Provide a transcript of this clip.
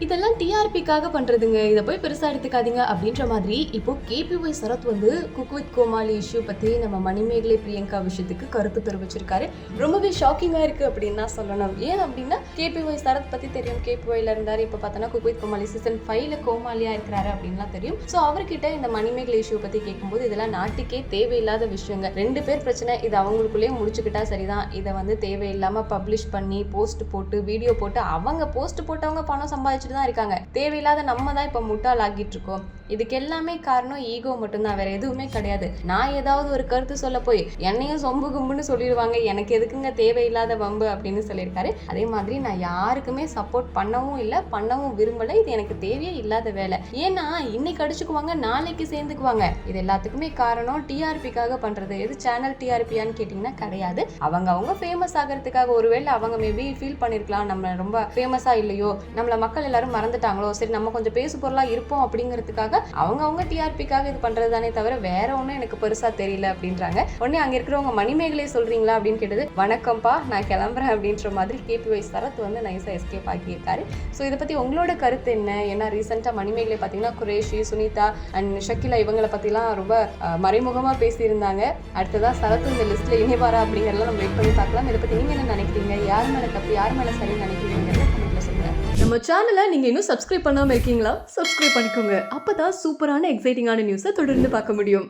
இதெல்லாம் டிஆர்பிக்காக பண்றதுங்க, இதை போய் பெருசா எடுத்துக்காதீங்க அப்படின்ற மாதிரி இப்போ கேபிஒய் சரத் வந்து குக் வித் கோமாளி இஷ்யூ பத்தி நம்ம மணிமேகலை பிரியங்கா விஷயத்துக்கு கருத்து தெரிவிச்சிருக்காரு. ரொம்பவே ஷாக்கிங்கா இருக்கு அப்படின்னு தான் சொல்லணும். ஏன் அப்படின்னா கேபிஒய் சரத் பத்தி தெரியும், கேபிஒய்ல இருந்தாரு. இப்போ பார்த்தோன்னா குக் வித் கோமாளி சீசன் 5ல கோமாளியா இருக்கிறாரு அப்படின்லாம் தெரியும். ஸோ அவர்கிட்ட இந்த மணிமேகலை இஷ்யூ பத்தி கேட்கும்போது இதெல்லாம் நாட்டுக்கே தேவையில்லாத விஷயங்க, 2 பேர் பிரச்சனை, இது அவங்களுக்குள்ளேயே முடிச்சுக்கிட்டா சரிதான். இதை வந்து தேவையில்லாம பப்ளிஷ் பண்ணி போஸ்ட் போட்டு வீடியோ போட்டு அவங்க போஸ்ட் போட்டவங்க பணம் சம்பாதிச்சுட்டு தான் இருக்காங்க. தேவையில்லாத நம்ம தான் இப்போ முட்டாள் ஆகிட்டு இருக்கோம். இதுக்கு எல்லாமே காரணம் ஈகோ மட்டும்தான், வேற எதுவுமே கிடையாது. நான் ஏதாவது ஒரு கருத்து சொல்ல போய் என்னையும் சொம்பு கும்புன்னு சொல்லிடுவாங்க, எனக்கு எதுக்குங்க தேவையில்லாத வம்பு அப்படின்னு சொல்லியிருக்காரு. அதே மாதிரி நான் யாருக்குமே சப்போர்ட் பண்ணவும் இல்லை, பண்ணவும் விரும்பலை. இது எனக்கு தேவையே இல்லாத வேலை. ஏன்னா இன்னைக்கு அடிச்சுக்குவாங்க, நாளைக்கு சேர்ந்துக்குவாங்க. இது எல்லாத்துக்குமே காரணம் டிஆர்பிக்காக பண்றது. எது சேனல் டிஆர்பியான்னு கேட்டீங்கன்னா கிடையாது. அவங்க ஃபேமஸ் ஆகிறதுக்காக ஒருவேளை அவங்க மேபி ஃபீல் பண்ணிருக்கலாம், நம்ம ரொம்ப ஃபேமஸா இல்லையோ, நம்மள மக்கள் எல்லாரும் மறந்துட்டாங்களோ, சரி நம்ம கொஞ்சம் பேசு பொருளா இருப்போம் அப்படிங்கிறதுக்காக அவங்க டிஆர்பிக்காக இது பண்றது தானே தவிர வேற ஒன்றும் எனக்கு பெருசா தெரியல அப்படின்றாங்க. உடனே அங்க இருக்கிறவங்க மணிமேகலை சொல்றீங்களா அப்படின்னு கேட்டது, வணக்கம்ப்பா நான் கிளம்புறேன் அப்படின்ற மாதிரி கேபிஒய் சரத் வந்து நைஸா எஸ்கேப் ஆகியிருக்காரு. ஸோ இதை பத்தி உங்களோட கருத்து என்ன? ஏன்னா ரீசெண்டா மணிமேகலை பார்த்தீங்கன்னா குரேஷி, சுனிதா அண்ட் ஷக்கிலா இவங்களை பத்திலாம் ரொம்ப மறைமுகமா பேசியிருந்தாங்க. அடுத்ததா சரத் இந்த லிஸ்ட்ல இணைவாரா அப்படிங்கறதெல்லாம் நம்ம வெயிட் பண்ணி பார்க்கலாம். இதை பத்தி நீங்க என்ன நினைக்கிறீங்க? யார் மேல தப்பு, யார் மேல சரின்னு நினைக்கிறீங்கிறத கமெண்ட்ல சொல்லுங்க. நம்ம சேனலை நீங்க இன்னும் சப்ஸ்கிரைப் பண்ணாம இருக்கீங்களா? சப்ஸ்கிரைப் பண்ணிக்கோங்க. அப்பதான் சூப்பரான எக்ஸைட்டிங்கான நியூஸை தொடர்ந்து பார்க்க முடியும்.